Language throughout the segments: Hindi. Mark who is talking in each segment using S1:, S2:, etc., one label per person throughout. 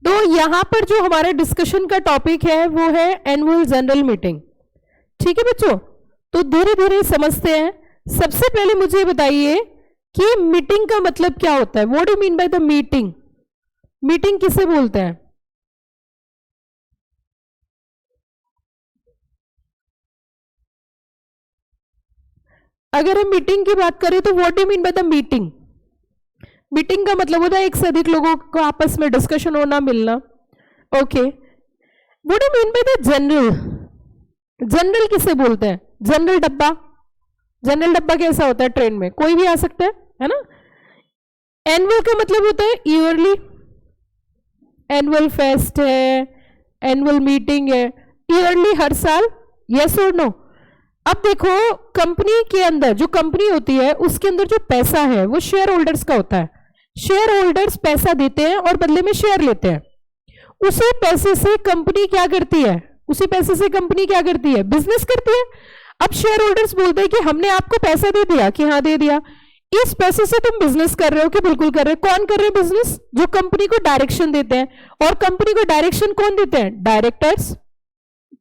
S1: तो यहां पर जो हमारा डिस्कशन का टॉपिक है वो है एनुअल जनरल मीटिंग। ठीक है बच्चों, तो धीरे धीरे समझते हैं। सबसे पहले मुझे बताइए कि मीटिंग का मतलब क्या होता है। What do mean by the meeting? Meeting किसे बोलते हैं? अगर हम मीटिंग की बात करें तो what do mean by the meeting? Meeting का मतलब होता है एक से अधिक लोगों को आपस में डिस्कशन होना, मिलना। Okay, what do mean by the general? General किसे बोलते हैं? जनरल डब्बा। जनरल डब्बा कैसा होता है? ट्रेन में कोई भी आ सकता है ना। एनुअल का मतलब होता है ईयरली, एनुअल फेस्ट है, एनुअल मीटिंग है, ईयरली, हर साल। यस और नो? अब देखो, कंपनी के अंदर जो कंपनी होती है उसके अंदर जो पैसा है वो शेयर होल्डर्स का होता है। शेयर होल्डर्स पैसा देते हैं और बदले में शेयर लेते हैं। उसी पैसे से कंपनी क्या करती है? उसी पैसे से कंपनी क्या करती है? बिजनेस करती है। अब शेयर होल्डर्स बोलते हैं कि हमने आपको पैसा दे दिया, कि हाँ दे दिया, इस पैसे से तुम बिजनेस कर रहे हो? कि बिल्कुल कर रहे हो। कौन कर रहे हैं बिजनेस? जो कंपनी को डायरेक्शन देते हैं। और कंपनी को डायरेक्शन कौन देते हैं? डायरेक्टर्स।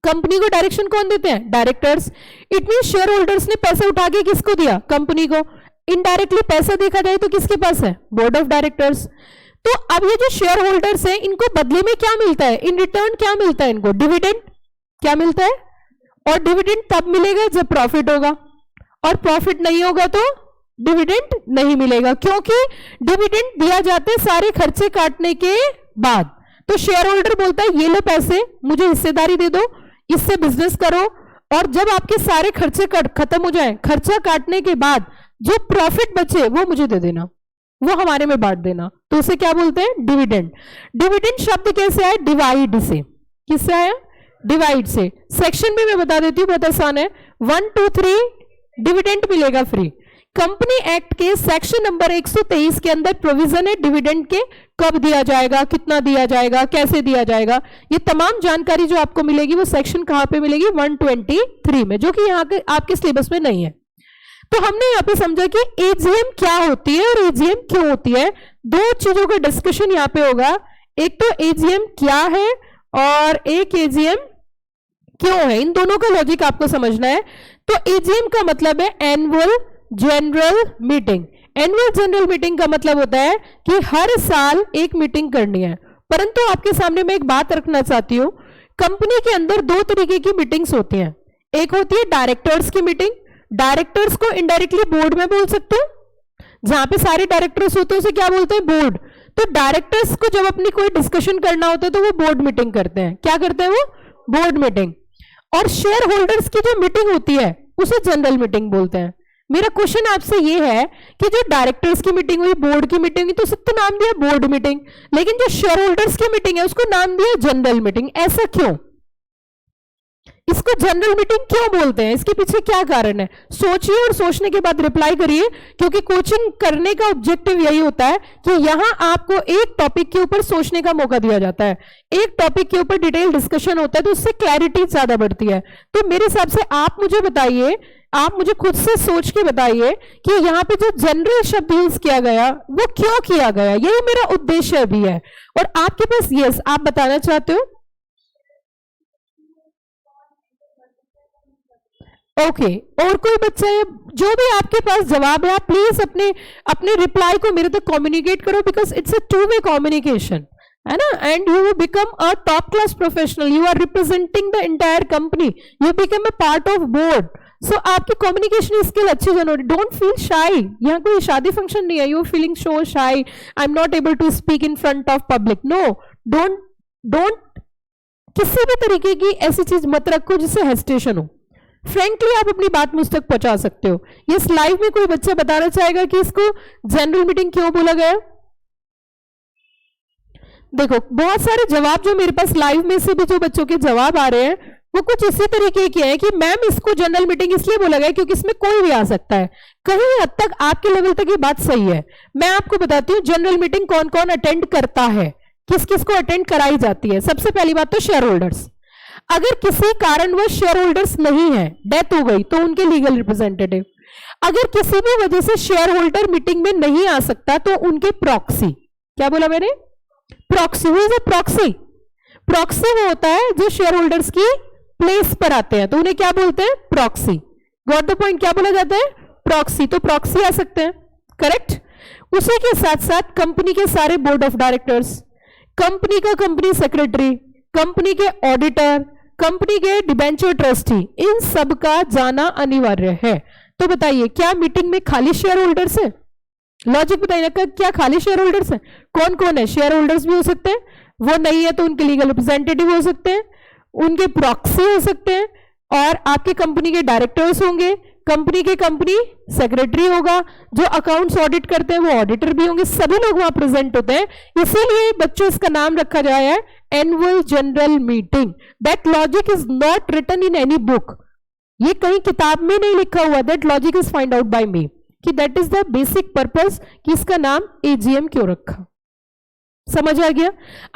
S1: कंपनी को डायरेक्शन कौन देते हैं? Directors. It mean share holders ने पैसा उठा के किसको दिया? कंपनी को। इनडायरेक्टली पैसा देखा जाए तो किसके पास है? Board of directors. तो अब ये जो शेयर होल्डर्स हैं इनको बदले में क्या मिलता है? इन रिटर्न क्या मिलता है इनको? डिविडेंड। क्या मिलता है? और डिविडेंड तब मिलेगा जब प्रॉफिट होगा, और प्रॉफिट नहीं होगा तो डिविडेंड नहीं मिलेगा, क्योंकि डिविडेंड दिया जाता है सारे खर्चे काटने के बाद। तो शेयर होल्डर बोलता है ये लो पैसे, मुझे हिस्सेदारी दे दो, इससे बिजनेस करो, और जब आपके सारे खर्चे खत्म हो जाए, खर्चा काटने के बाद जो प्रॉफिट बचे वो मुझे दे देना, वो हमारे में बांट देना। तो उसे क्या बोलते हैं? डिविडेंड। डिविडेंड शब्द कैसे आया? डिवाइड से। किससे आया? डिवाइड से। सेक्शन में मैं बता देती हूँ, बहुत आसान है। 1, 2, 3 डिविडेंड मिलेगा फ्री। कंपनी एक्ट के सेक्शन नंबर 123 के अंदर प्रोविजन है डिविडेंड के, कब दिया जाएगा, कितना दिया जाएगा, कैसे दिया जाएगा, ये तमाम जानकारी जो आपको मिलेगी वो सेक्शन कहां पे मिलेगी? 123 में, जो कि यहाँ के आपके सिलेबस में नहीं है। तो हमने यहाँ पे समझा कि एजीएम क्या होती है और एजीएम क्यों होती है। दो चीजों का डिस्कशन यहाँ पे होगा, एक तो एजीएम क्या है और एक एजीएम क्यों है। इन दोनों का लॉजिक आपको समझना है। तो एजीएम का मतलब है annual general meeting. Annual general meeting का मतलब होता है कि हर साल एक मीटिंग करनी है। परंतु आपके सामने मैं एक बात रखना चाहती हूं, कंपनी के अंदर दो तरीके की मीटिंग्स होती हैं। एक होती है डायरेक्टर्स की मीटिंग। डायरेक्टर्स को इनडायरेक्टली बोर्ड में बोल सकते हो, जहां पे सारे डायरेक्टर्स होते हैं उसे क्या बोलते हैं? बोर्ड। तो डायरेक्टर्स को जब अपनी कोई डिस्कशन करना होता है तो वो बोर्ड मीटिंग करते हैं। क्या करते हैं वो? Board meeting. और शेयर होल्डर्स की जो मीटिंग होती है उसे जनरल मीटिंग बोलते हैं। मेरा क्वेश्चन आपसे ये है कि जो डायरेक्टर्स की मीटिंग हुई, बोर्ड की मीटिंग हुई, तो उसको तो नाम दिया बोर्ड मीटिंग, लेकिन जो शेयर होल्डर्स की मीटिंग है उसको नाम दिया जनरल मीटिंग। ऐसा क्यों? इसको जनरल मीटिंग क्यों बोलते हैं? इसके पीछे क्या कारण है? सोचिए और सोचने के बाद रिप्लाई करिए, क्योंकि कोचिंग करने का ऑब्जेक्टिव यही होता है कि यहां आपको एक टॉपिक के ऊपर सोचने का मौका दिया जाता है, एक टॉपिक के ऊपर डिटेल डिस्कशन होता है, तो उससे क्लैरिटी ज्यादा बढ़ती है। तो मेरे हिसाब से आप मुझे बताइए, आप मुझे खुद से सोच के बताइए कि यहाँ पे जो जनरल शब्द यूज किया गया वो क्यों किया गया, यही मेरा उद्देश्य भी है। और आपके पास यस, आप बताना चाहते हो? ओके, और कोई बच्चा है? जो भी आपके पास जवाब है आप प्लीज अपने अपने रिप्लाई को मेरे तक कम्युनिकेट करो, because it's a two way communication, है ना। And you will become a top class professional, you are representing the entire company, you become a part of board. So आपकी कम्युनिकेशन स्किल अच्छी जनरेट। डोंट फील शाई, यहाँ कोई शादी फंक्शन नहीं है, you feeling so shy, I am not able to speak in front of public. No, don't किसी भी तरीके की ऐसी चीज मत रखो जिससे हेजिटेशन हो। फ्रेंकली आप अपनी बात मुझ तक पहुंचा सकते हो। इस लाइव में कोई बच्चा बताना चाहेगा कि इसको जनरल मीटिंग क्यों बोला गया? देखो, बहुत सारे जवाब जो मेरे पास लाइव में से भी जो बच्चों के जवाब आ रहे हैं वो कुछ इसी तरीके के हैं कि मैम इसको जनरल मीटिंग इसलिए बोला गया क्योंकि इसमें कोई भी आ सकता है। कहीं हद तक आपके लेवल तक ये बात सही है। मैं आपको बताती हूँ जनरल मीटिंग कौन कौन अटेंड करता है, किस किस को अटेंड कराई जाती है। सबसे पहली बात तो शेयर होल्डर्स। अगर किसी कारणवश शेयर होल्डर्स नहीं है, डेथ हो गई, तो उनके लीगल रिप्रेजेंटेटिव। अगर किसी भी वजह से शेयर होल्डर मीटिंग में नहीं आ सकता तो उनके प्रॉक्सी। क्या बोला मैंने? Proxy, who is a proxy? Proxy वो होता है जो शेयर होल्डर्स की प्लेस पर आते हैं, तो उन्हें क्या बोलते हैं? प्रॉक्सी। Got the point? क्या बोला जाता है? प्रॉक्सी। तो प्रॉक्सी आ सकते हैं, करेक्ट। उसी के साथ साथ कंपनी के सारे बोर्ड ऑफ डायरेक्टर्स, कंपनी का कंपनी सेक्रेटरी, कंपनी के ऑडिटर, कंपनी के डिबेंचर ट्रस्टी, इन सब का जाना अनिवार्य है। तो बताइए क्या मीटिंग में खाली शेयर होल्डर्स है? लॉजिक बताइए, क्या खाली शेयर होल्डर्स है? कौन कौन है? शेयर होल्डर्स भी हो सकते हैं, वो नहीं है तो उनके लीगल रिप्रेजेंटेटिव हो सकते हैं, उनके प्रॉक्सी हो सकते हैं, और आपके कंपनी के डायरेक्टर्स होंगे, कंपनी के कंपनी सेक्रेटरी होगा, जो अकाउंट्स ऑडिट करते हैं वो ऑडिटर भी होंगे, सभी लोग वहां प्रेजेंट होते हैं। इसीलिए बच्चों इसका नाम रखा गया है annual general meeting. That logic is not written in any book, ये कहीं किताब में नहीं लिखा हुआ। That logic is find out by me, कि that is the basic purpose कि इसका नाम एजीएम क्यों रखा। समझ आ गया?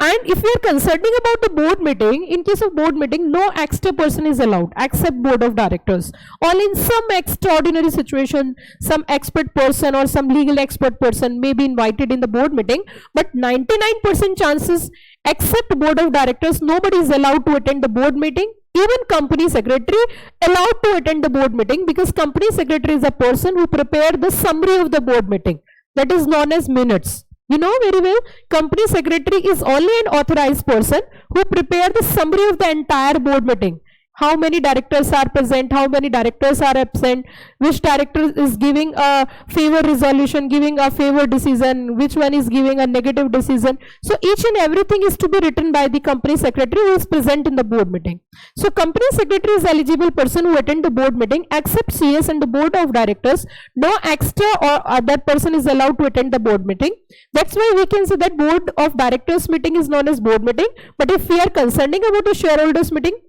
S1: And if you are concerning about the board meeting, in case of board meeting no extra person is allowed except board of directors, all in some extraordinary situation some expert person or some legal expert person may be invited in the board meeting, but 99% chances except board of directors nobody is allowed to attend the board meeting. Even company secretary allowed to attend the board meeting, because company secretary is a person who prepared the summary of the board meeting, that is known as minutes. You know very well, company secretary is only an authorized person who prepare the summary of the entire board meeting. How many directors are present, how many directors are absent, which director is giving a favor resolution, giving a favor decision, which one is giving a negative decision. So each and everything is to be written by the company secretary who is present in the board meeting. So company secretary is eligible person who attend the board meeting except CS and the board of directors. No extra or other person is allowed to attend the board meeting. That's why we can say that board of directors meeting is known as board meeting. But if we are concerning about a shareholders meeting,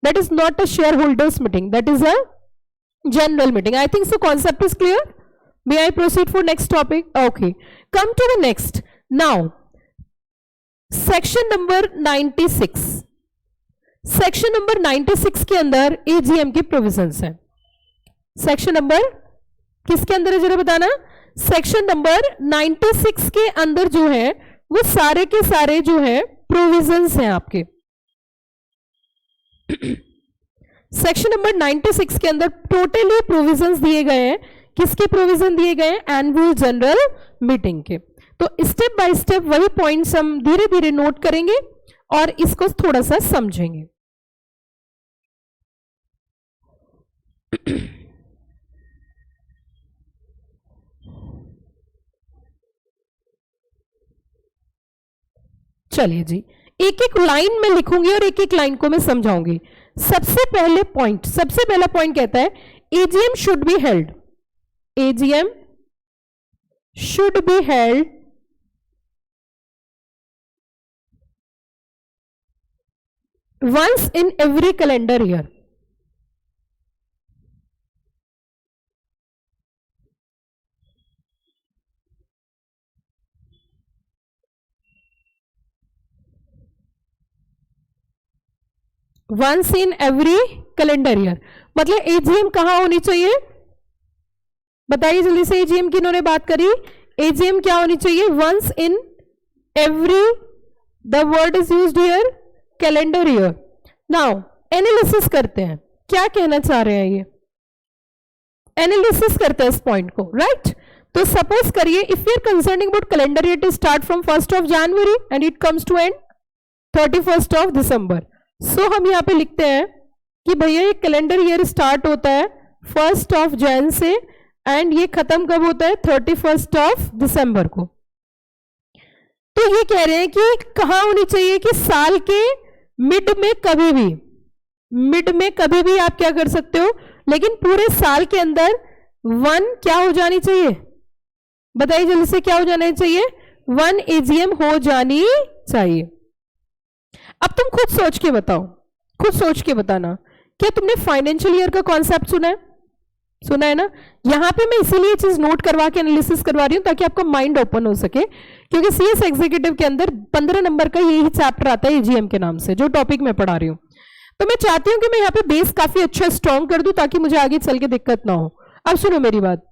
S1: that is not a shareholders meeting, that is a general meeting. I think so concept is clear. May I proceed for next topic? Okay, come to the next. Now section number 96, section number 96 के अंदर AGM की प्रोविजंस है। सेक्शन नंबर किसके अंदर है जरा बताना? सेक्शन नंबर 96 के अंदर जो है वो सारे के सारे जो है प्रोविजंस हैं आपके। सेक्शन नंबर 96 के अंदर टोटली प्रोविजंस दिए गए हैं। किसके प्रोविजन दिए गए हैं? एनुअल जनरल मीटिंग के। तो स्टेप बाय स्टेप वही पॉइंट्स हम धीरे धीरे नोट करेंगे और इसको थोड़ा सा समझेंगे। चलिए जी, एक एक लाइन में लिखूंगी और एक एक लाइन को मैं समझाऊंगी। सबसे पहले पॉइंट, सबसे पहला पॉइंट कहता है AGM should be held, AGM should be held once in every calendar year. Once in every calendar year मतलब एजीएम कहां होनी चाहिए? बताइए जल्दी से, एजीएम की इन्होंने बात करी, एजीएम क्या होनी चाहिए? Once in every, the word is used here calendar year. Now analysis करते हैं, क्या कहना चाह रहे हैं ये? एनालिसिस करते हैं इस पॉइंट को, राइट? तो सपोज करिए if you are concerning about calendar year to start from 1st of January and it comes to end 31st of December। So हम यहां पे लिखते हैं कि भैया ये कैलेंडर ईयर स्टार्ट होता है 1st of Jan से एंड ये खत्म कब होता है? 31st of December को। तो ये कह रहे हैं कि कहां होनी चाहिए? कि साल के मिड में कभी भी, मिड में कभी भी आप क्या कर सकते हो, लेकिन पूरे साल के अंदर वन क्या हो जानी चाहिए? बताइए जल्दी से, क्या हो जाना चाहिए? वन एजीएम हो जानी चाहिए। अब तुम खुद सोच के बताओ, खुद सोच के बताना, क्या तुमने फाइनेंशियल ईयर का कॉन्सेप्ट सुना है? सुना है ना? यहां पे मैं इसीलिए चीज नोट करवा के एनालिसिस करवा रही हूं ताकि आपका माइंड ओपन हो सके, क्योंकि सीएस एग्जीक्यूटिव के अंदर 15 नंबर का यही चैप्टर आता है एजीएम के नाम से, जो टॉपिक मैं पढ़ा रही हूं। तो मैं चाहती हूं कि मैं यहाँ पे बेस काफी अच्छा स्ट्रॉन्ग कर दूं ताकि मुझे आगे चल के दिक्कत ना हो। अब सुनो मेरी बात,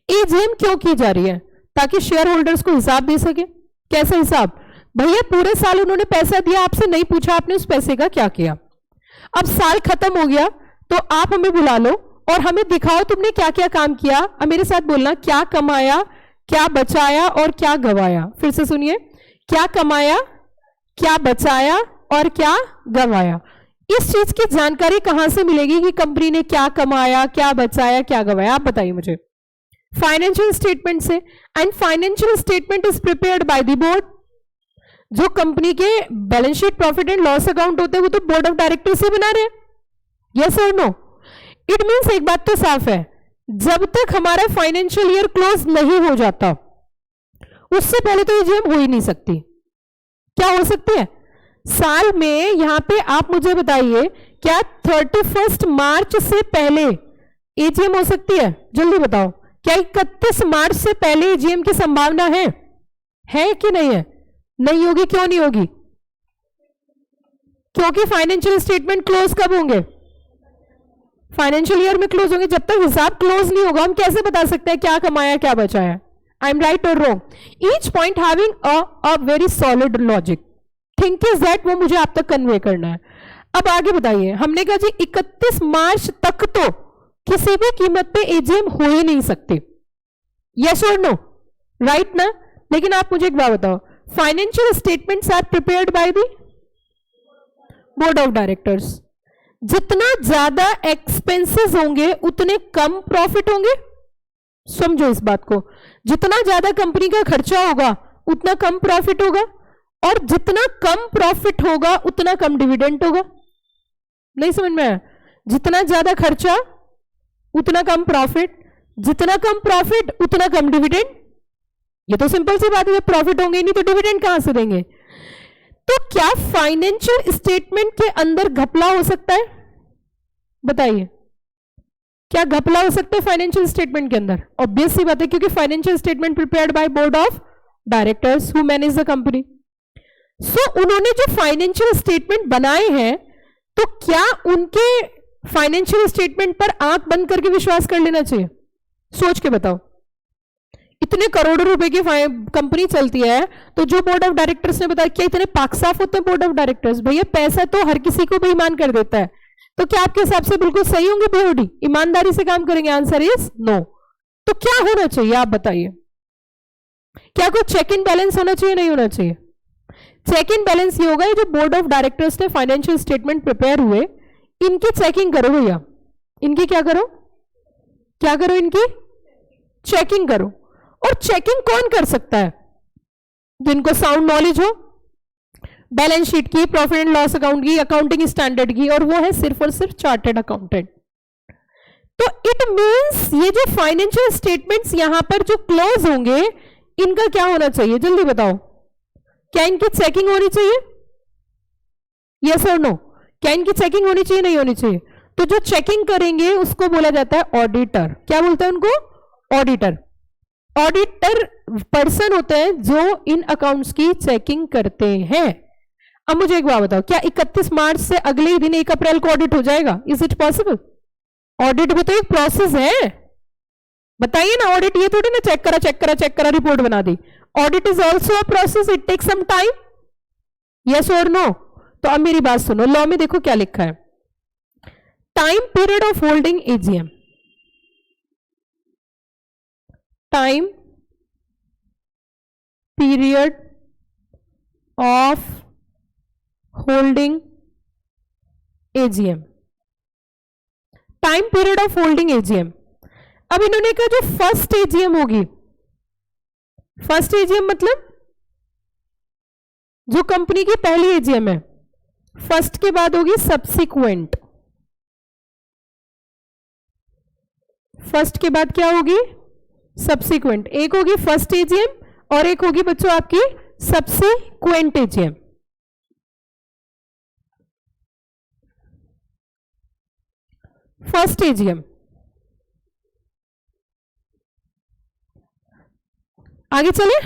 S1: एजीएम क्यों की जा रही है? ताकि शेयर होल्डर्स को हिसाब दे सके। कैसा हिसाब? भैया पूरे साल उन्होंने पैसा दिया, आपसे नहीं पूछा आपने उस पैसे का क्या किया। अब साल खत्म हो गया तो आप हमें बुला लो और हमें दिखाओ तुमने क्या क्या काम किया। अब मेरे साथ बोलना, क्या कमाया, क्या बचाया और क्या गवाया। फिर से सुनिए, क्या कमाया, क्या बचाया और क्या गवाया। इस चीज की जानकारी कहां से मिलेगी कि कंपनी ने क्या कमाया, क्या बचाया, क्या गवाया? आप बताइए मुझे। फाइनेंशियल स्टेटमेंट से। And financial statement is prepared by the board. जो कंपनी के balance sheet, profit and loss account होते हैं वो तो बोर्ड ऑफ डायरेक्टर से बना रहे। यस और नो? इट मीन्स एक बात तो साफ है, जब तक हमारा फाइनेंशियल ईयर क्लोज नहीं हो जाता उससे पहले तो एजीएम हो ही नहीं सकती। क्या हो सकती है? साल में यहां पे आप मुझे बताइए, क्या 31 मार्च से पहले एजीएम हो सकती है? जल्दी बताओ, क्या 31 मार्च से पहले एजीएम की संभावना है कि नहीं है? नहीं होगी। क्यों नहीं होगी? क्योंकि फाइनेंशियल स्टेटमेंट क्लोज कब होंगे? फाइनेंशियल ईयर में क्लोज होंगे। जब तक हिसाब क्लोज नहीं होगा हम कैसे बता सकते हैं क्या कमाया, क्या बचाया? आई एम राइट और wrong? Each point having a very solid logic. Think is that, वो मुझे आप तक कन्वे करना है। अब आगे बताइए, हमने कहा जी 31 मार्च तक तो किसी भी कीमत पे एजीएम हो ही नहीं सकते। यस और नो? राइट ना? लेकिन आप मुझे एक बात बताओ, financial statements are prepared by the board of directors. जितना ज्यादा एक्सपेंसेस होंगे उतने कम प्रॉफिट होंगे। समझो इस बात को, जितना ज्यादा कंपनी का खर्चा होगा उतना कम प्रॉफिट होगा, और जितना कम प्रॉफिट होगा उतना कम डिविडेंड होगा। नहीं समझ में आया? जितना ज्यादा खर्चा उतना कम प्रॉफिट, जितना कम प्रॉफिट उतना कम डिविडेंड। ये तो सिंपल सी बात है, जब प्रॉफिट होंगे नहीं तो डिविडेंड कहां से देंगे? तो क्या फाइनेंशियल स्टेटमेंट के अंदर घपला हो सकता है? बताइए, क्या घपला हो सकता है फाइनेंशियल स्टेटमेंट के अंदर? ऑब्वियस सी बात है, क्योंकि financial statement prepared by board of directors who manage the company. So उन्होंने जो फाइनेंशियल स्टेटमेंट बनाए हैं, तो क्या उनके फाइनेंशियल स्टेटमेंट पर आंख बंद करके विश्वास कर लेना चाहिए? सोच के बताओ। इतने करोड़ों रुपए की कंपनी चलती है, तो जो बोर्ड ऑफ डायरेक्टर्स ने बताया, क्या इतने पाक साफ होते हैं बोर्ड ऑफ डायरेक्टर्स? भैया पैसा तो हर किसी को बेईमान कर देता है, तो क्या आपके हिसाब से बिल्कुल सही होंगे बोर्ड? ईमानदारी से काम करेंगे? Answer is no. तो क्या होना चाहिए आप बताइए? क्या कोई चेक इन बैलेंस होना चाहिए, नहीं होना चाहिए? चेक इन बैलेंस ये होगा, जो बोर्ड ऑफ डायरेक्टर्स ने फाइनेंशियल स्टेटमेंट प्रिपेयर हुए, इनकी चेकिंग करो भैया। इनकी क्या करो? क्या करो? इनकी चेकिंग करो। और चेकिंग कौन कर सकता है? जिनको साउंड नॉलेज हो बैलेंस शीट की, प्रॉफिट एंड लॉस अकाउंट की, अकाउंटिंग स्टैंडर्ड की, और वो है सिर्फ और सिर्फ चार्टर्ड अकाउंटेंट। तो इट मींस ये जो फाइनेंशियल स्टेटमेंट्स यहां पर जो क्लोज होंगे, इनका क्या होना चाहिए? जल्दी बताओ। क्या इनकी चेकिंग होनी चाहिए? यस और नो? क्या इनकी चेकिंग होनी चाहिए, नहीं होनी चाहिए? तो जो चेकिंग करेंगे उसको बोला जाता है ऑडिटर। क्या बोलते हैं उनको? ऑडिटर। ऑडिटर पर्सन होते हैं जो इन अकाउंट्स की चेकिंग करते हैं। अब मुझे एक बात बताओ, क्या 31 मार्च से अगले ही दिन 1 अप्रैल को ऑडिट हो जाएगा? Is it possible? ऑडिट भी तो एक प्रोसेस है, बताइए ना। ऑडिट ये थोड़ी ना चेक करा रिपोर्ट बना दी। Audit is also a process, it take some time. Yes और नो? तो अब मेरी बात सुनो, लॉ में देखो क्या लिखा है। Time period of holding AGM, time period of holding AGM, time period of holding AGM. अब इन्होंने कहा जो फर्स्ट एजीएम होगी, फर्स्ट एजीएम मतलब जो कंपनी की पहली एजीएम है, फर्स्ट के बाद होगी सब्सिक्वेंट। फर्स्ट के बाद क्या होगी? सब्सिक्वेंट। एक होगी फर्स्ट एजीएम और एक होगी बच्चों आपकी सब्सिक्वेंट एजीएम। फर्स्ट एजीएम, आगे चले,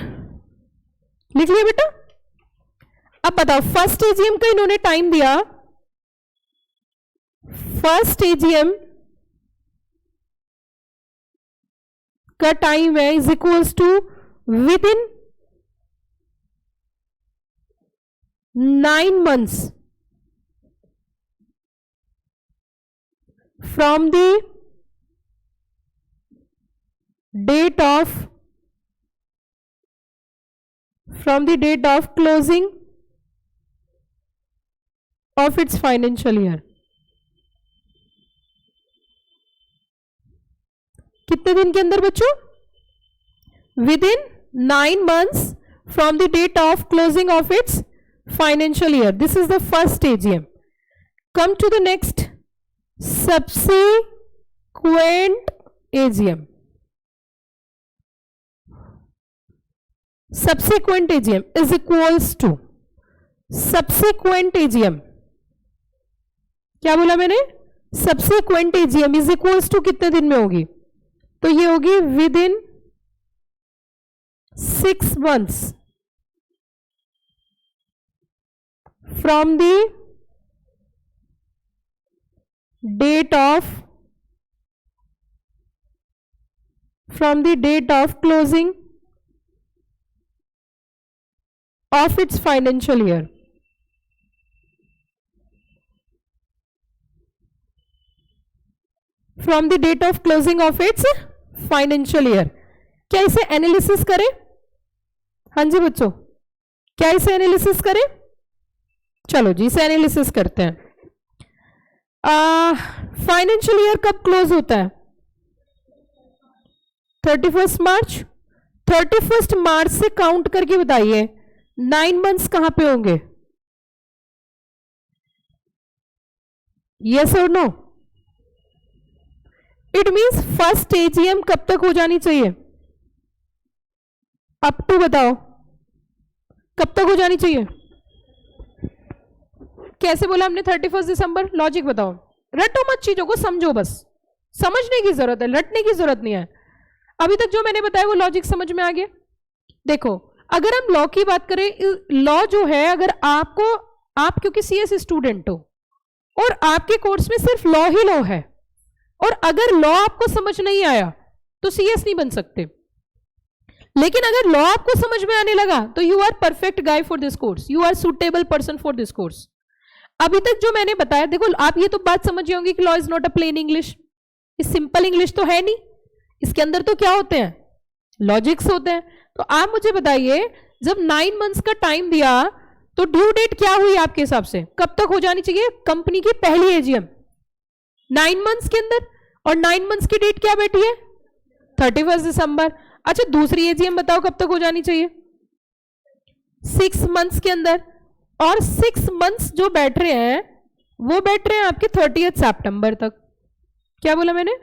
S1: लिख लिया बेटा? अब बताओ, फर्स्ट एजीएम का इन्होंने टाइम दिया, फर्स्ट एजीएम का टाइम है is equals to within 9 months from the date of closing of its financial year. कितने दिन के अंदर बच्चों? Within 9 months from the date of closing of its financial year. This is the first AGM. Come to the next, subsequent AGM. Subsequent AGM is equals to subsequent AGM. क्या बोला मैंने? Subsequent AGM is equals to कितने दिन में होगी? तो ये होगी within 6 months from the date of closing of its financial year. From the date of closing of its financial year. क्या इसे एनालिसिस करें? हाँ जी बच्चों, क्या इसे एनालिसिस करें? चलो जी, इसे एनालिसिस करते हैं. फाइनेंशियल ईयर कब क्लोज होता है? 31 मार्च. 31 मार्च से काउंट करके बताइए 9 मंथ्स कहां पे होंगे? यस और no? It means first AGM कब तक हो जानी चाहिए? अप टू बताओ, कब तक हो जानी चाहिए? कैसे बोला हमने 31 दिसंबर? लॉजिक बताओ. रटो मत, चीजों को समझो, बस समझने की जरूरत है, रटने की जरूरत नहीं है. अभी तक जो मैंने बताया वो लॉजिक समझ में आ गया? देखो, अगर हम लॉ की बात करें, लॉ जो है, अगर आप क्योंकि सीएस स्टूडेंट हो और आपके कोर्स में सिर्फ लॉ ही लॉ है, और अगर लॉ आपको समझ नहीं आया तो सीएस नहीं बन सकते. लेकिन अगर लॉ आपको समझ में आने लगा तो you are perfect guy for this course, you are suitable person for this course. अभी तक जो मैंने बताया, देखो आप ये तो बात समझ होंगे कि law is not a plain English. इस सिंपल इंग्लिश तो है नहीं, इसके अंदर तो क्या होते हैं? लॉजिक्स होते हैं. तो आप मुझे बताइए, जब 9 मंथ्स का टाइम दिया तो ड्यू डेट क्या हुई आपके हिसाब से? कब तक हो जानी चाहिए कंपनी की पहली एजीएम? 9 मंथ्स के अंदर. और 9 मंथ्स की डेट क्या बैठी है? 31 दिसंबर. अच्छा, दूसरी एजीएम बताओ कब तक हो जानी चाहिए? 6 मंथ्स के अंदर. और 6 मंथ्स जो बैठ रहे हैं वो बैठ रहे हैं आपके 30 सितंबर तक. क्या बोला मैंने?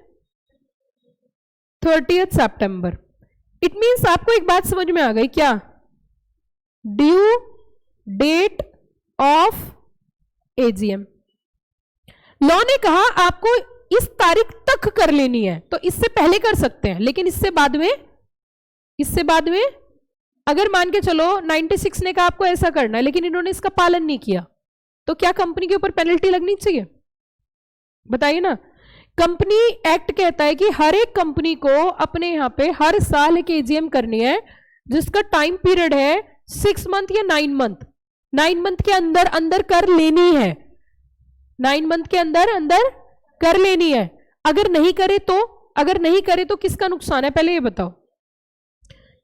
S1: 30 सितंबर. इट मींस आपको एक बात समझ में आ गई क्या? Due date of AGM. Law ने कहा आपको इस तारीख तक कर लेनी है, तो इससे पहले कर सकते हैं, लेकिन इससे बाद में अगर मान के चलो 96 ने कहा आपको ऐसा करना है, लेकिन इन्होंने इसका पालन नहीं किया, तो क्या कंपनी के ऊपर पेनल्टी लगनी चाहिए? बताइए ना. कंपनी एक्ट कहता है कि हर एक कंपनी को अपने यहां पे हर साल एक एजीएम करनी है, जिसका टाइम पीरियड है 6 मंथ या 9 मंथ. 9 मंथ के अंदर अंदर कर लेनी है. 9 मंथ के अंदर अंदर कर लेनी है. अगर नहीं करे तो किसका नुकसान है? पहले ये बताओ.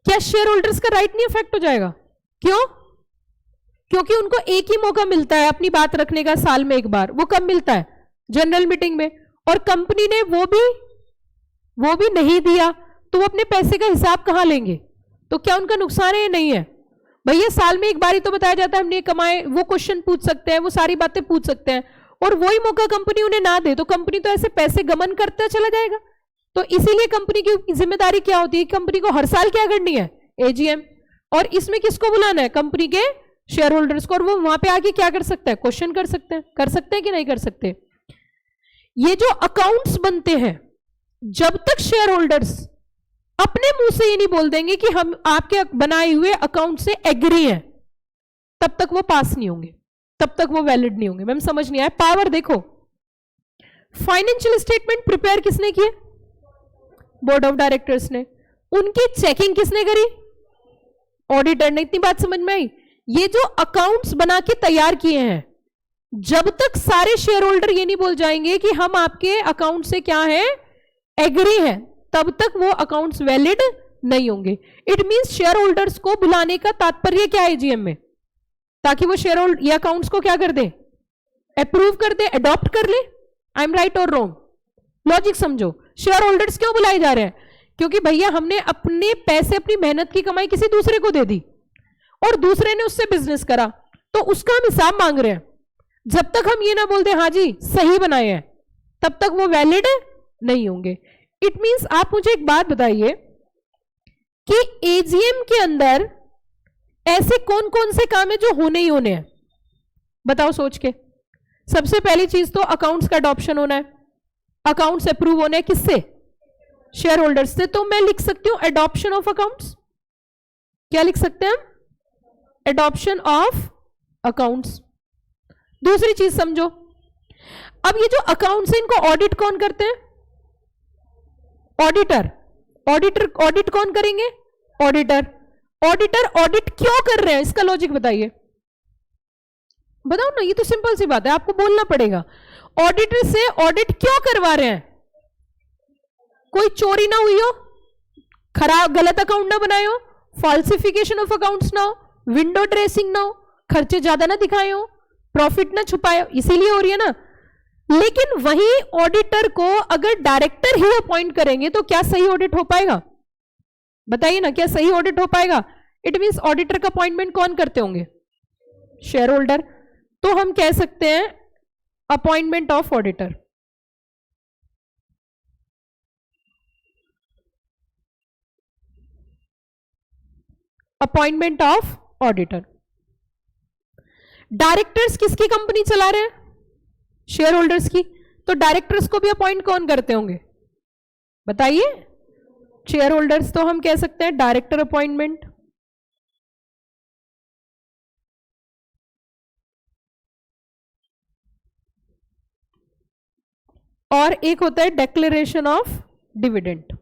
S1: क्या शेयर होल्डर्स का राइट नहीं अफेक्ट हो जाएगा? क्यों? क्योंकि उनको एक ही मौका मिलता है अपनी बात रखने का, साल में एक बार. वो कब मिलता है? जनरल मीटिंग में. और कंपनी ने वो भी नहीं दिया, तो वो अपने पैसे का हिसाब कहां लेंगे? तो क्या उनका नुकसान है या नहीं है? भैया साल में एक बार ही तो बताया जाता है हमने कमाए. वो क्वेश्चन पूछ सकते हैं, वो सारी बातें पूछ सकते हैं, और वही मौका कंपनी उन्हें ना दे तो कंपनी तो ऐसे पैसे गमन करता चला जाएगा. तो इसीलिए कंपनी की जिम्मेदारी क्या होती है? कंपनी को हर साल क्या करनी है? एजीएम. और इसमें किसको बुलाना है? कंपनी के शेयर होल्डर्स को. और वो वहां पे आके क्या कर सकता है? क्वेश्चन कर सकते हैं कि नहीं कर सकते? ये जो अकाउंट्स बनते हैं, जब तक शेयर होल्डर्स अपने मुंह से ये नहीं बोल देंगे कि हम आपके बनाए हुए अकाउंट से एग्री हैं, तब तक वो पास नहीं होंगे, तब तक वो वैलिड नहीं होंगे. मैम समझ नहीं आया? पावर देखो, फाइनेंशियल स्टेटमेंट प्रिपेयर किसने किए? बोर्ड ऑफ डायरेक्टर्स ने. उनकी चेकिंग किसने करी? ऑडिटर ने. इतनी बात समझ में आई? ये जो अकाउंट्स बना के तैयार किए हैं, जब तक सारे शेयर होल्डर ये नहीं बोल जाएंगे कि हम आपके अकाउंट से क्या है, एग्री है, तब तक वो अकाउंट्स वैलिड नहीं होंगे। इट मींस शेयर होल्डर्स को बुलाने का तात्पर्य क्या है एजीएम में, ताकि वो शेयर होल्डर ये अकाउंट्स को क्या कर दे, अप्रूव कर दे, अडॉप्ट कर ले। आई एम राइट और रॉन्ग? लॉजिक समझो। शेयर होल्डर्स क्यों बुलाए जा रहे हैं? क्योंकि भैया हमने अपने पैसे, अपनी मेहनत की कमाई किसी दूसरे को दे दी और दूसरे ने उससे बिजनेस करा, तो उसका हम हिसाब मांग रहे हैं। जब तक हम ये ना बोल दें हाँ जी सही बनाए हैं, तब तक वो वैलिड नहीं होंगे। इट मींस आप मुझे एक बात बताइए कि एजीएम के अंदर ऐसे कौन कौन से काम है जो होने ही होने हैं? बताओ सोच के। सबसे पहली चीज तो अकाउंट्स का अडॉप्शन होना है, अकाउंट्स अप्रूव होने हैं किससे? शेयर होल्डर्स से। तो मैं लिख सकती हूं एडॉप्शन ऑफ अकाउंट्स। क्या लिख सकते हैं हम? Adoption of accounts. दूसरी चीज समझो, अब ये जो अकाउंट्स है इनको ऑडिट कौन करते हैं? ऑडिटर। ऑडिट कौन करेंगे? ऑडिटर। ऑडिटर ऑडिट क्यों कर रहे हैं, इसका लॉजिक बताइए। बताओ ना, ये तो सिंपल सी बात है, आपको बोलना पड़ेगा। ऑडिटर से ऑडिट क्यों करवा रहे हैं? कोई चोरी ना हुई हो, खराब गलत अकाउंट ना बनाए हो, फॉल्सिफिकेशन ऑफ अकाउंट्स ना हो, विंडो ड्रेसिंग ना हो, खर्चे ज्यादा ना दिखाए हो, प्रॉफिट ना छुपाए हो, इसीलिए हो रही है ना। लेकिन वही ऑडिटर को अगर डायरेक्टर ही अपॉइंट करेंगे तो क्या सही ऑडिट हो पाएगा? बताइए ना, क्या सही ऑडिट हो पाएगा? इट मींस ऑडिटर का अपॉइंटमेंट कौन करते होंगे? Share holder. तो हम कह सकते हैं appointment of auditor. Appointment of auditor. Directors किसकी कंपनी चला रहे हैं? शेयर होल्डर्स की। तो डायरेक्टर्स को भी अपॉइंट कौन करते होंगे? बताइए। Share holders. तो हम कह सकते हैं डायरेक्टर अपॉइंटमेंट। और एक होता है declaration of dividend.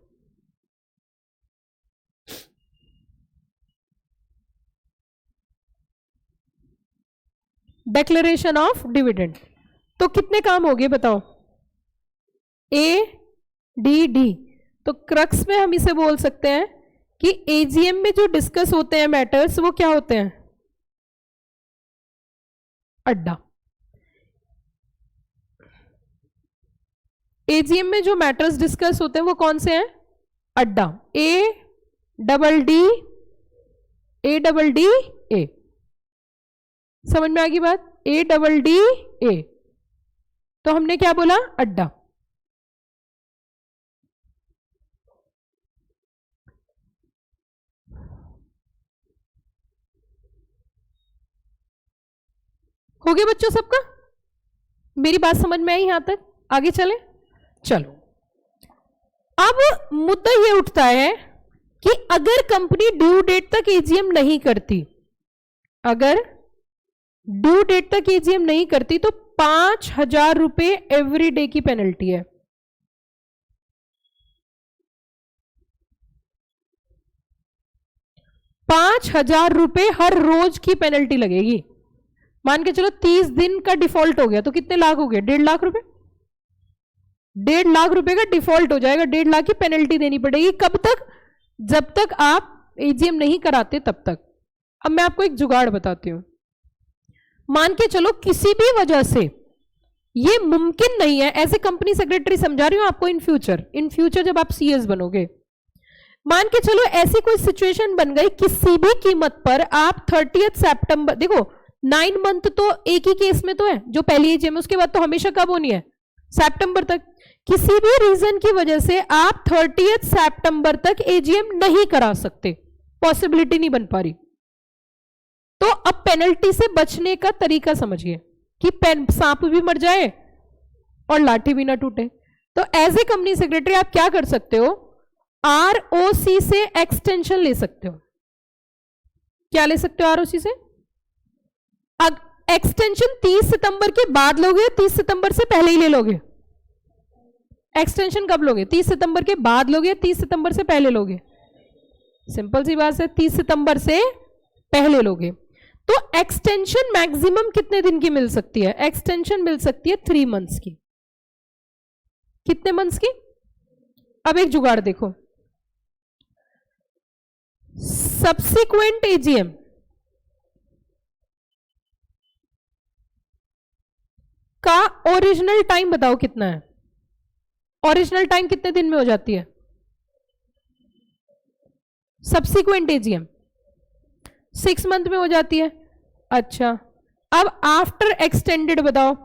S1: Declaration of dividend. तो कितने काम हो गए बताओ? A D D. तो क्रक्स में हम इसे बोल सकते हैं कि एजीएम में जो डिस्कस होते हैं मैटर्स, वो क्या होते हैं? अड्डा। एजीएम में जो मैटर्स डिस्कस होते हैं वो कौन से हैं? अड्डा। A double D A. समझ में आ गई बात? A double D A. तो हमने क्या बोला? अड्डा। हो गया बच्चों सबका? मेरी बात समझ में आई यहां तक? आगे चले? चलो। अब मुद्दा यह उठता है कि अगर कंपनी ड्यू डेट तक एजीएम नहीं करती, अगर ड्यू डेट तक एजीएम नहीं करती तो 5,000 रुपए एवरी डे की पेनल्टी है। ₹5,000 हर रोज की पेनल्टी लगेगी। मान के चलो 30 दिन का डिफॉल्ट हो गया तो कितने लाख हो गए? 1.5 लाख रुपए। 1.5 लाख रुपए का डिफॉल्ट हो जाएगा, 1.5 लाख की पेनल्टी देनी पड़ेगी। कब तक? जब तक आप एजीएम नहीं कराते तब तक। अब मैं आपको एक जुगाड़ बताती हूं। मान के चलो किसी भी वजह से ये मुमकिन नहीं है, एज ए कंपनी सेक्रेटरी समझा रही हूं आपको, इन फ्यूचर जब आप सीएस बनोगे, मान के चलो ऐसी कोई सिचुएशन बन गई किसी भी कीमत पर आप 30 सितंबर, देखो 9 मंथ तो एक ही केस में तो है जो पहली एजीएम, उसके बाद तो हमेशा कब होनी है? सितंबर तक। किसी भी रीजन की वजह से आप 30 सितंबर तक एजीएम नहीं करा सकते, पॉसिबिलिटी नहीं बन पा रही। तो अब पेनल्टी से बचने का तरीका समझिए कि सांप भी मर जाए और लाठी भी ना टूटे। तो एज ए कंपनी सेक्रेटरी आप क्या कर सकते हो? आरओसी से एक्सटेंशन ले सकते हो। क्या ले सकते हो आरओसी से? एक्सटेंशन 30 सितंबर के बाद लोगे, 30 सितंबर से पहले ही ले लोगे? एक्सटेंशन कब लोगे? 30 सितंबर के बाद लोगे, 30 सितंबर से पहले लोगे? सिंपल सी बात है, 30 सितंबर से पहले लोगे। तो एक्सटेंशन मैक्सिमम कितने दिन की मिल सकती है? एक्सटेंशन मिल सकती है 3 मंथ्स की। कितने मंथ्स की? अब एक जुगाड़ देखो, सब्सिक्वेंट एजीएम का ओरिजिनल टाइम बताओ कितना है? ओरिजिनल टाइम कितने दिन में हो जाती है सब्सिक्वेंट एजीएम? 6 मंथ में हो जाती है। अच्छा, अब आफ्टर एक्सटेंडेड बताओ,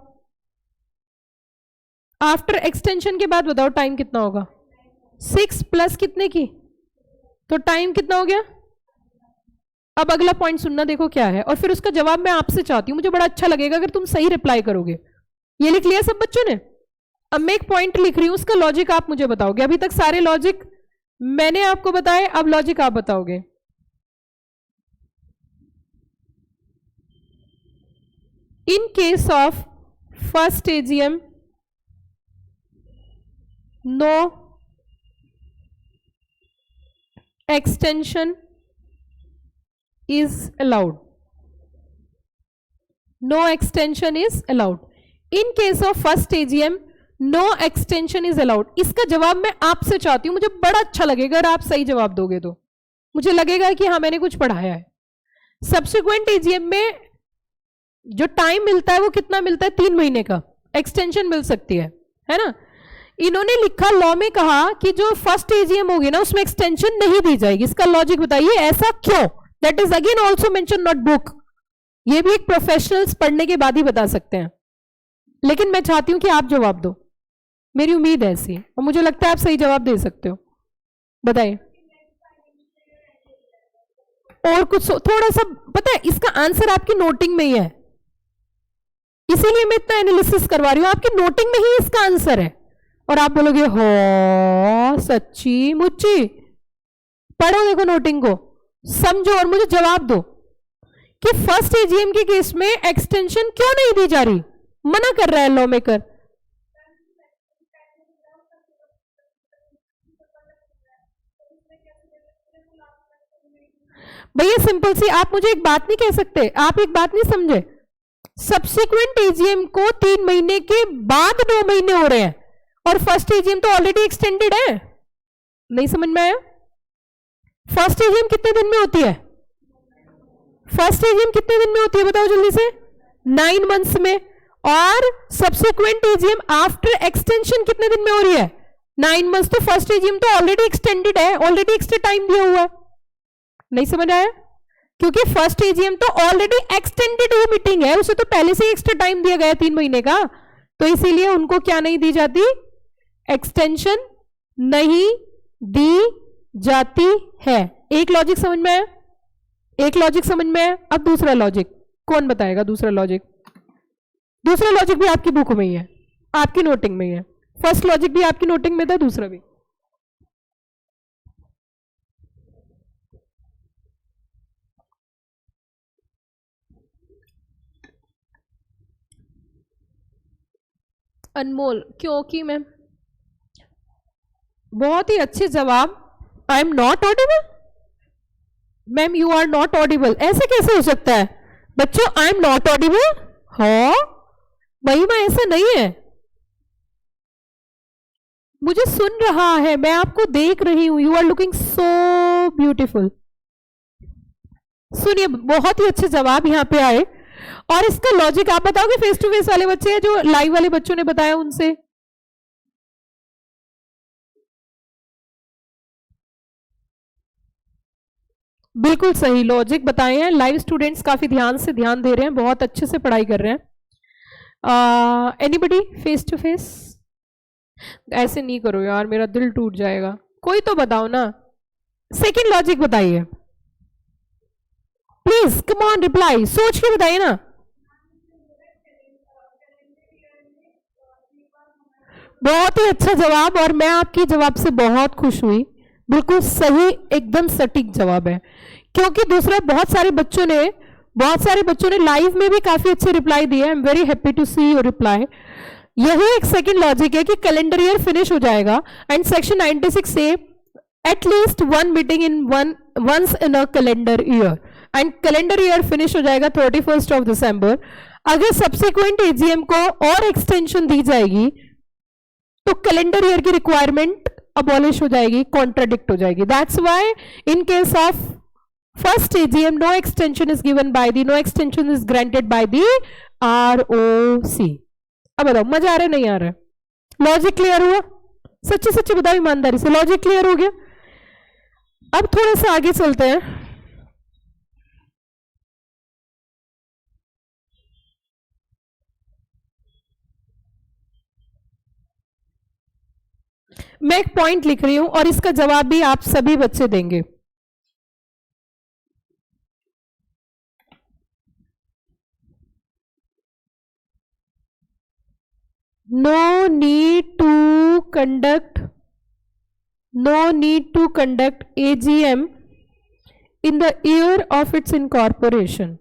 S1: आफ्टर एक्सटेंशन के बाद बताओ टाइम कितना होगा? 6 प्लस कितने की, तो टाइम कितना हो गया? अब अगला पॉइंट सुनना, देखो क्या है, और फिर उसका जवाब मैं आपसे चाहती हूं, मुझे बड़ा अच्छा लगेगा अगर तुम सही रिप्लाई करोगे। ये लिख लिया सब बच्चों ने? अब मैं एक पॉइंट लिख रही हूं, उसका लॉजिक आप मुझे बताओगे। अभी तक सारे लॉजिक मैंने आपको बताए, अब लॉजिक आप बताओगे। In case of first AGM, no extension is allowed. No extension is allowed. In case of first AGM no extension is allowed. इसका जवाब मैं आपसे चाहती हूं, मुझे बड़ा अच्छा लगेगा अगर आप सही जवाब दोगे, तो मुझे लगेगा कि हाँ मैंने कुछ पढ़ाया है। सब्सिक्वेंट एजीएम में जो टाइम मिलता है वो कितना मिलता है? 3 महीने का एक्सटेंशन मिल सकती है ना? इन्होंने लिखा, लॉ में कहा कि जो फर्स्ट एजीएम होगी ना उसमें एक्सटेंशन नहीं दी जाएगी। इसका लॉजिक बताइए, ऐसा क्यों? That is again also mention not book. ये भी एक प्रोफेशनल्स पढ़ने के बाद ही बता सकते हैं, लेकिन मैं चाहती हूं कि आप जवाब दो, मेरी उम्मीद है ऐसी, और मुझे लगता है आप सही जवाब दे सकते हो। बताइए। और कुछ थोड़ा सा पता है, इसका आंसर आपकी नोटिंग में ही है, इसीलिए मैं इतना एनालिसिस करवा रही हूं, आपकी नोटिंग में ही इसका आंसर है। और आप बोलोगे हो सच्ची मुच्ची? पढ़ो, देखो नोटिंग को समझो और मुझे जवाब दो कि फर्स्ट एजीएम के केस में एक्सटेंशन क्यों नहीं दी जा रही? मना कर रहा है लॉ मेकर। भैया सिंपल सी, आप मुझे एक बात नहीं कह सकते, आप एक बात नहीं समझे। सब्सिक्वेंट एजीएम को 3 महीने के बाद 9 महीने हो रहे हैं, और फर्स्ट एजीएम तो ऑलरेडी एक्सटेंडेड है। नहीं समझ में आया? फर्स्ट एजीएम कितने दिन में होती है? फर्स्ट एजीएम कितने दिन में होती है बताओ जल्दी से? 9 मंथ्स में। और सब्सिक्वेंट एजीएम आफ्टर एक्सटेंशन कितने दिन में हो रही है? 9 मंथ्स। तो फर्स्ट एजीएम तो ऑलरेडी एक्सटेंडेड है, ऑलरेडी एक्स्ट्रा टाइम दिया हुआ है। नहीं समझ आया? क्योंकि फर्स्ट एजीएम तो ऑलरेडी एक्सटेंडेड हुई मीटिंग है, उसे तो पहले से एक्स्ट्रा टाइम दिया गया 3 महीने का, तो इसीलिए उनको क्या नहीं दी जाती? एक्सटेंशन नहीं दी जाती है। एक लॉजिक समझ में आया? एक लॉजिक समझ में आया? अब दूसरा लॉजिक कौन बताएगा? दूसरा लॉजिक, दूसरा लॉजिक भी आपकी बुक में ही है, आपकी नोटिंग में ही है। फर्स्ट लॉजिक भी आपकी नोटिंग में था, दूसरा भी। अनमोल, क्योंकि मैम बहुत ही अच्छे जवाब। I am not audible? Ma'am you are not audible, ऐसे कैसे हो सकता है बच्चों? I am not audible? हाँ महिमा, ऐसा नहीं है, मुझे सुन रहा है, मैं आपको देख रही हूं। You are looking so beautiful. सुनिए, बहुत ही अच्छे जवाब यहां पे आए, और इसका लॉजिक आप बताओगे? फेस टू फेस वाले बच्चे हैं, जो लाइव वाले बच्चों ने बताया उनसे। बिल्कुल सही लॉजिक बताए हैं। लाइव स्टूडेंट्स काफी ध्यान से ध्यान दे रहे हैं, बहुत अच्छे से पढ़ाई कर रहे हैं। Anybody face to face? ऐसे नहीं करो यार, मेरा दिल टूट जाएगा। कोई तो बताओ ना, सेकंड लॉजिक बताइए प्लीज, कम ऑन रिप्लाई, सोच के बताइए ना। बहुत ही अच्छा जवाब, और मैं आपके जवाब से बहुत खुश हुई। बिल्कुल सही, एकदम सटीक जवाब है। क्योंकि दूसरा, बहुत सारे बच्चों ने लाइव में भी काफी अच्छे रिप्लाई दिए। I am very happy to see your reply. यही एक सेकंड लॉजिक है कि कैलेंडर ईयर फिनिश हो जाएगा, एंड सेक्शन 96 से at least 1 meeting in once in a calendar year. And calendar year finish हो जाएगा 31 दिसंबर। अगर सब्सिक्वेंट एजीएम को और एक्सटेंशन दी जाएगी तो कैलेंडर ईयर की रिक्वायरमेंट अबॉलिश हो जाएगी, कॉन्ट्राडिक्ट हो जाएगी। That's why in case of first AGM no extension is given by the, no extension is granted by the ROC. अब बताओ मजा आ रहा है नहीं आ रहा है? लॉजिक क्लियर हुआ? सच्ची सच्ची बताओ ईमानदारी से, लॉजिक क्लियर हो गया? अब थोड़ा सा आगे चलते हैं। मैं एक पॉइंट लिख रही हूं और इसका जवाब भी आप सभी बच्चे देंगे। No need to conduct AGM in the year of its incorporation.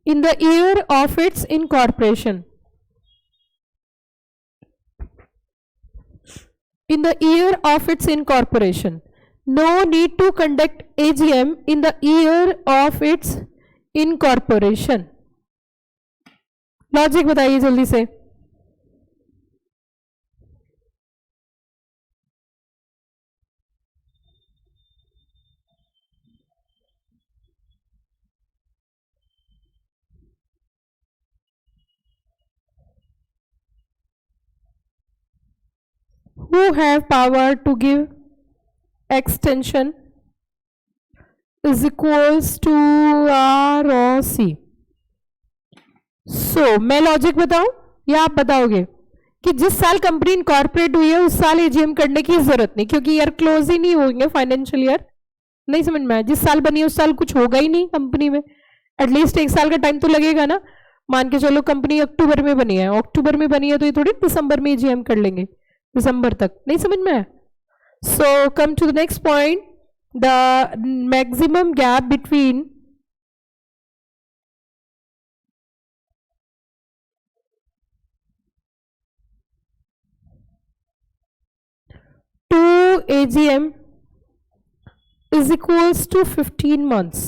S1: In the year of its incorporation. In the year of its incorporation. No need to conduct AGM in the year of its incorporation. Logic बताइए जल्दी से। Who have power to give extension is equals to R or C. So मैं लॉजिक बताऊं या आप बताओगे? कि जिस साल कंपनी इनकॉर्पोरेट हुई है उस साल एजीएम करने की जरूरत नहीं, क्योंकि ईयर क्लोज ही नहीं होंगे, फाइनेंशियल ईयर नहीं समझ में आया। जिस साल बनी है उस साल कुछ होगा ही नहीं कंपनी में, एटलीस्ट एक साल का टाइम तो लगेगा ना। मान के चलो कंपनी अक्टूबर में बनी है, अक्टूबर में बनी है तो ये थोड़ी दिसंबर में एजीएम कर लेंगे, दिसंबर तक नहीं समझ में आया। So come to the next point, the maximum gap between two AGM is equals to 15 months.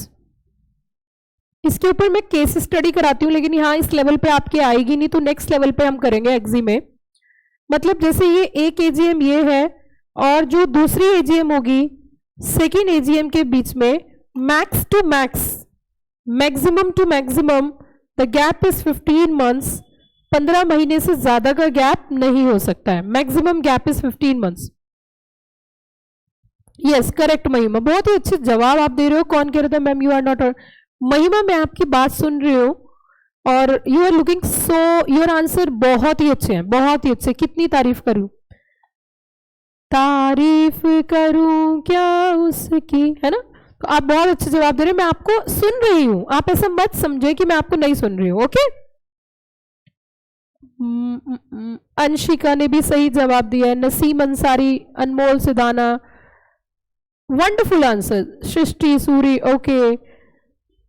S1: इसके ऊपर मैं केस स्टडी कराती हूँ, लेकिन यहाँ इस लेवल पे आपके आएगी नहीं, तो नेक्स्ट लेवल पे हम करेंगे एग्जी में। मतलब जैसे ये एक एजीएम ये है और जो दूसरी एजीएम होगी सेकेंड एजीएम के बीच में max to max, maximum to maximum the gap is 15 months. 15 महीने से ज्यादा का गैप नहीं हो सकता है, maximum gap is 15 months. Yes correct महिमा, बहुत ही अच्छे जवाब आप दे रहे हो। कौन कह रहा था मैम यू आर नॉट? महिमा मैं आपकी बात सुन रही हूँ और you are looking so, your answer बहुत ही अच्छे हैं, बहुत ही अच्छे। कितनी तारीफ करूं, तारीफ करूं क्या उसकी, है ना? तो आप बहुत अच्छे जवाब दे रहे हैं, मैं आपको सुन रही हूं, आप ऐसा मत समझे कि मैं आपको नहीं सुन रही हूं। ओके, अंशिका ने भी सही जवाब दिया है, Naseem Ansari, Anmol Sidana, wonderful answer, Srishti Suri, okay,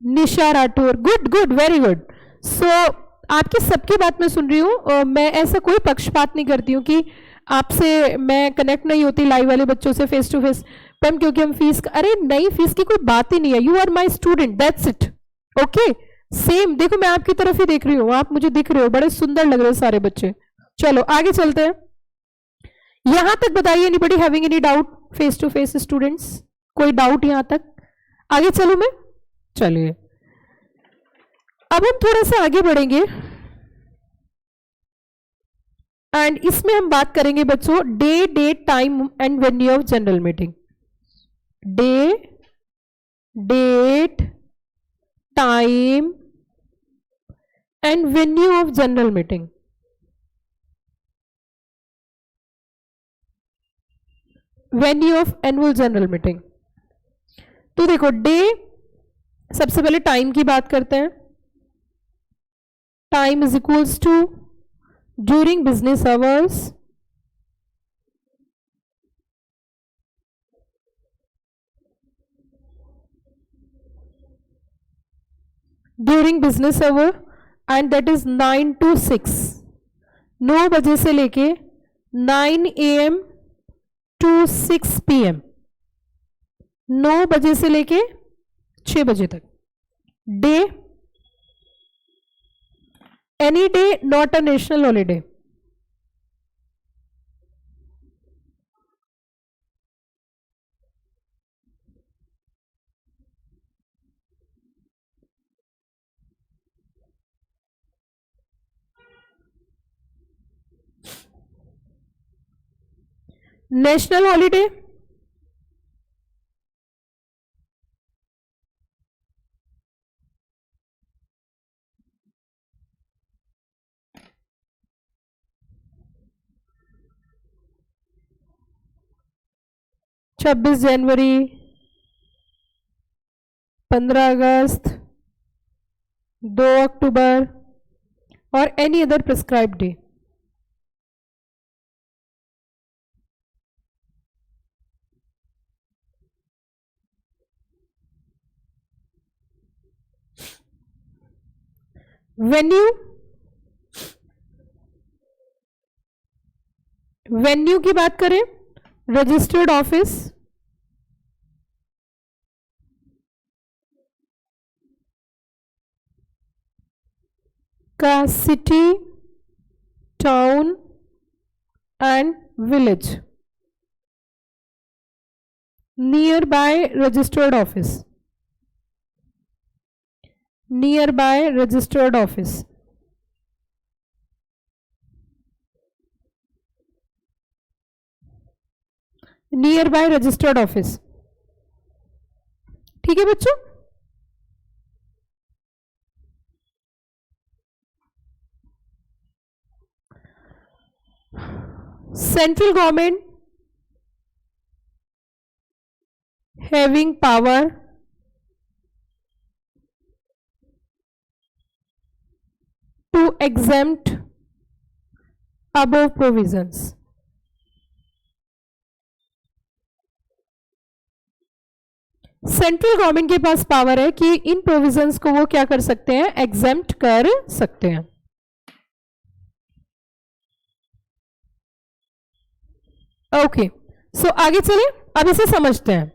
S1: Nisha Rathore, good good very good. So आपकी सबकी बात मैं सुन रही हूँ, मैं ऐसा कोई पक्षपात नहीं करती हूँ कि आपसे मैं कनेक्ट नहीं होती लाइव वाले बच्चों से फेस टू फेस मैम, क्योंकि हम फीस, अरे नहीं फीस की कोई बात ही नहीं है, you are my student, that's it. Okay same, देखो मैं आपकी तरफ ही देख रही हूँ, आप मुझे दिख रहे हो, बड़े सुंदर लग रहे हो सारे बच्चे। चलो आगे चलते हैं, यहां तक बताइए anybody having any doubt? Face to face students, कोई डाउट यहां तक? आगे चलूं मैं? चलिए अब हम थोड़ा सा आगे बढ़ेंगे एंड इसमें हम बात करेंगे बच्चों day, date, time and venue of general meeting. Day, date, time and venue of general meeting. Venue of annual general meeting. तो देखो डे, सबसे पहले टाइम की बात करते हैं। Time is equals to during business hours, during business hour and that is 9 to 6, 9 बजे से लेके 9 AM to 6 PM, 9 बजे से लेके 6 बजे तक. Day, any day not a national holiday. National holiday, छब्बीस जनवरी, 15 अगस्त, 2 अक्टूबर और any other prescribed day. Venue की बात करें, रजिस्टर्ड ऑफिस, का city, town and village. Near by registered office, near by registered office. Near by registered office. ठीक है बच्चों. Central government having power to exempt above provisions. Central government के पास पावर है कि इन प्रोविजंस को वो क्या कर सकते हैं, एग्जेम्प्ट कर सकते हैं. ओके, सो आगे चले, अब इसे समझते हैं.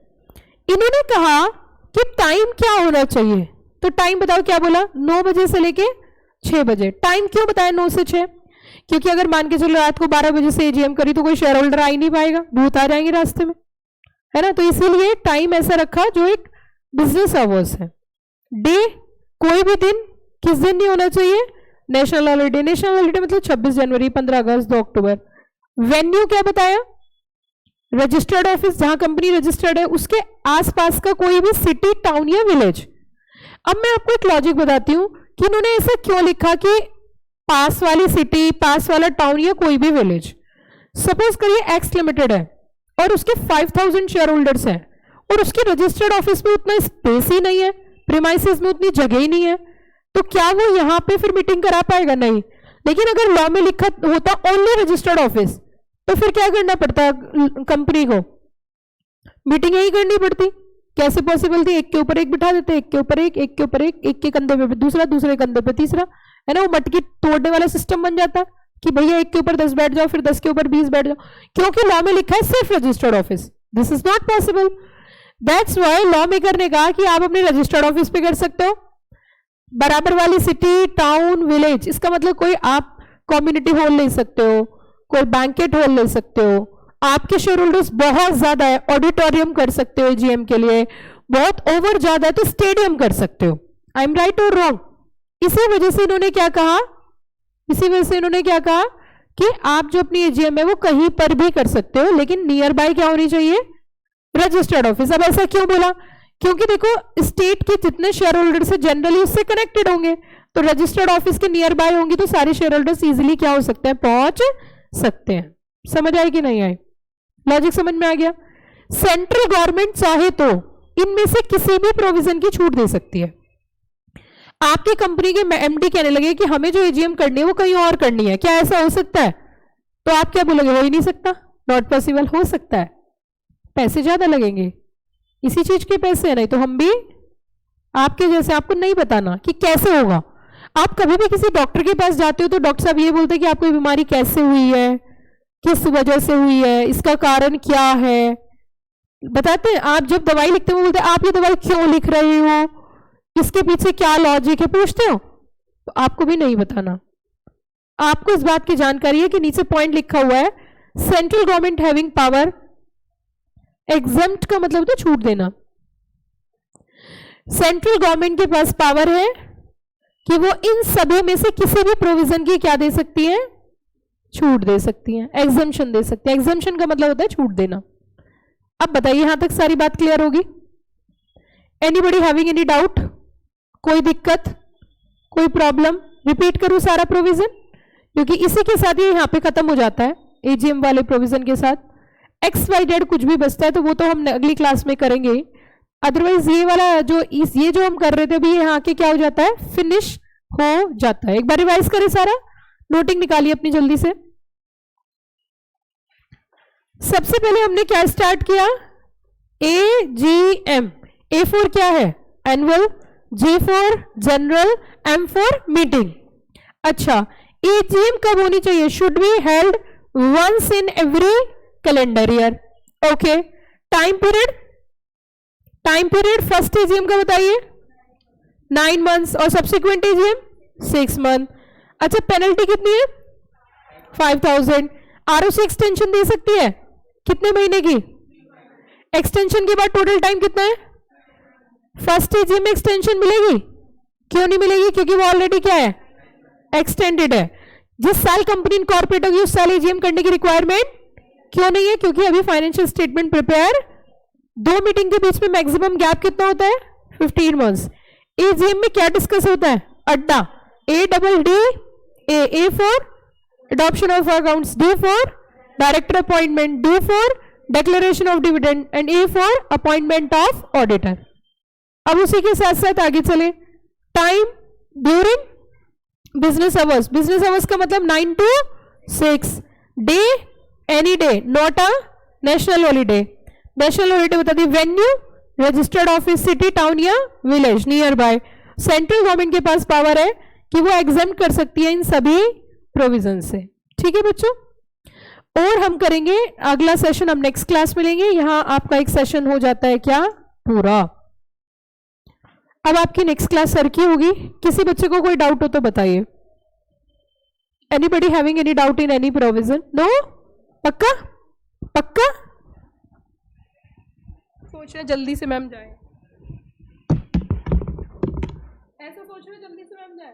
S1: इन्होंने कहा कि टाइम क्या होना चाहिए, तो टाइम बताओ क्या बोला, 9 बजे से लेके 6 बजे. टाइम क्यों बताया 9 से 6? क्योंकि अगर मान के चलो रात को 12 बजे से एजीएम करी तो कोई शेयर होल्डर आ ही नहीं पाएगा, भूत आ जाएंगे रास्ते में, है ना. तो इसीलिए टाइम ऐसा रखा जो एक बिजनेस आवर्स है. डे, कोई भी दिन, किस दिन नहीं होना चाहिए, नेशनल हॉलीडे. नेशनल हॉलीडे मतलब 26 जनवरी, 15 अगस्त, 2 अक्टूबर. वेन्यू क्या बताया, रजिस्टर्ड ऑफिस, जहां कंपनी रजिस्टर्ड है उसके आसपास का कोई भी सिटी, टाउन या विलेज. अब मैं आपको एक लॉजिक बताती हूं कि इन्होंने ऐसा क्यों लिखा कि पास वाली सिटी, पास वाला टाउन या कोई भी विलेज. सपोज करिए एक्स लिमिटेड है और उसके 5000 शेयर होल्डर्स हैं और उसके रजिस्टर्ड ऑफिस में उतना स्पेस ही नहीं है, प्रीमाइसेस में उतनी जगह ही नहीं है, तो क्या वो यहां पे फिर मीटिंग करा पाएगा? नहीं. लेकिन अगर लॉ में लिखा होता ओनली रजिस्टर्ड ऑफिस, तो फिर क्या करना पड़ता कंपनी को, मीटिंग यही करनी पड़ती. कैसे पॉसिबल थी, एक के ऊपर एक बिठा देते, एक के ऊपर एक, एक के ऊपर एक के कंधे पे दूसरा, दूसरे कंधे पे तीसरा, है ना. वो मटकी तोड़ने वाला सिस्टम बन जाता कि भैया एक के ऊपर 10 बैठ जाओ, फिर 10 के ऊपर 20 बैठ जाओ, क्योंकि लॉ में लिखा है सिर्फ registered office. This is not possible. That's why law maker ने कहा कि आप अपने रजिस्टर्ड ऑफिस पे कर सकते हो, बराबर वाली सिटी, टाउन, विलेज. इसका मतलब कोई आप कम्युनिटी हॉल ले सकते हो, कोई बैंकेट हॉल ले सकते हो, आपके शेयर होल्डर्स बहुत ज्यादा है, ऑडिटोरियम कर सकते हो एजीएम के लिए, बहुत ओवर ज्यादा है तो स्टेडियम कर सकते हो. आई एम राइट और रॉन्ग? इसी वजह से इन्होंने क्या कहा, इसी वजह से इन्होंने क्या कहा कि आप जो अपनी एजीएम है वो कहीं पर भी कर सकते हो, लेकिन नियर बाय क्या होनी चाहिए, रजिस्टर्ड ऑफिस. अब ऐसा क्यों बोला, क्योंकि देखो स्टेट के जितने शेयर होल्डर्स है जनरली उससे कनेक्टेड होंगे, तो रजिस्टर्ड ऑफिस के नियर बाय होंगी तो सारे शेयर होल्डर्स इजिली क्या हो सकते हैं, पहुंच सकते हैं. समझ आई कि नहीं आई? लॉजिक समझ में आ गया? सेंट्रल गवर्नमेंट चाहे तो इनमें से किसी भी प्रोविजन की छूट दे सकती है. आपकी कंपनी के एमडी कहने लगे कि हमें जो एजीएम करनी है वो कहीं और करनी है, क्या ऐसा हो सकता है? तो आप क्या बोलोगे, हो ही नहीं सकता, नॉट पॉसिबल. हो सकता है, पैसे ज्यादा लगेंगे, इसी चीज के पैसे है, नहीं तो हम भी आपके जैसे आपको नहीं बताना कि कैसे होगा। आप कभी भी किसी डॉक्टर के पास जाते हो तो डॉक्टर साहब ये बोलते हैं कि आपको ये बीमारी कैसे हुई है, किस वजह से हुई है, इसका कारण क्या है, बताते हैं। आप जब दवाई लिखते हो बोलते हैं आप ये दवाई क्यों लिख रहे हो, इसके पीछे क्या लॉजिक है, पूछते हो। तो आपको भी नहीं बताना। आपको इस बात की जानकारी है कि नीचे पॉइंट लिखा हुआ है, central government having power, exempt का मतलब होता है छूट देना। सेंट्रल गवर्नमेंट के पास पावर है कि वो इन सभी में से किसी भी प्रोविजन की क्या दे सकती है, छूट दे सकती है, एग्जम्पशन दे सकती है। एग्जम्पशन का मतलब होता है छूट देना। अब बताइए यहां तक सारी बात क्लियर होगी? Anybody having any doubt? कोई दिक्कत, कोई प्रॉब्लम? रिपीट करूं सारा प्रोविजन, क्योंकि इसी के साथ ये यहां पे खत्म हो जाता है, एजीएम वाले प्रोविजन के साथ। एक्स वाई जेड कुछ भी बचता है तो वो तो हम अगली क्लास में करेंगे। अदरवाइज ये वाला ये जो हम कर रहे थे अभी यहाँ के क्या हो जाता है, फिनिश हो जाता है। एक बार रिवाइज करें सारा, नोटिंग निकालिए अपनी जल्दी से। सबसे पहले हमने क्या स्टार्ट किया, एजीएम। ए फॉर क्या है, annual, G for general, M for meeting. अच्छा, एजीएम कब होनी चाहिए, should be held once in every calendar year. Okay, time period, time period first AGM का बताइए 9 मंथ्स और सब्सिक्वेंट एजीएम 6 मंथ। अच्छा, पेनल्टी कितनी है 5000। आरओसी एक्सटेंशन दे सकती है कितने महीने की, एक्सटेंशन के बाद टोटल टाइम कितना है, फर्स्ट एजीएम में एक्सटेंशन मिलेगी? क्यों नहीं मिलेगी, क्योंकि वो ऑलरेडी क्या है, एक्सटेंडेड है। जिस साल कंपनी इनकॉर्पोरेट होगी उस साल एजीएम करने की रिक्वायरमेंट क्यों नहीं है, क्योंकि अभी फाइनेंशियल स्टेटमेंट प्रिपेयर, 2 मीटिंग के बीच में मैक्सिमम गैप कितना होता है 15 मंथ्स। एजीएम में क्या डिस्कस होता है, अड्डा, A for adoption of accounts, D for director appointment, D for declaration of dividend and A for appointment of auditor. अब उसी के साथ साथ आगे चले, time during business hours. Business hours का मतलब 9 to 6, day any day, not a national holiday. National holiday बता दी, venue registered office, city, town या village near by. Central government के पास पावर है कि वो एग्जेम्प्ट कर सकती है इन सभी प्रोविजन से। ठीक है बच्चों, और हम करेंगे अगला सेशन, हम नेक्स्ट क्लास मिलेंगे। यहां आपका एक सेशन हो जाता है क्या पूरा। अब आपकी नेक्स्ट क्लास सर की होगी। किसी बच्चे को कोई डाउट हो तो बताइए। Anybody having any doubt in any provision? No? पक्का पक्का? सोच रहे जल्दी से मैम जाए, ऐसा सोच रहे जल्दी से मैम जाए।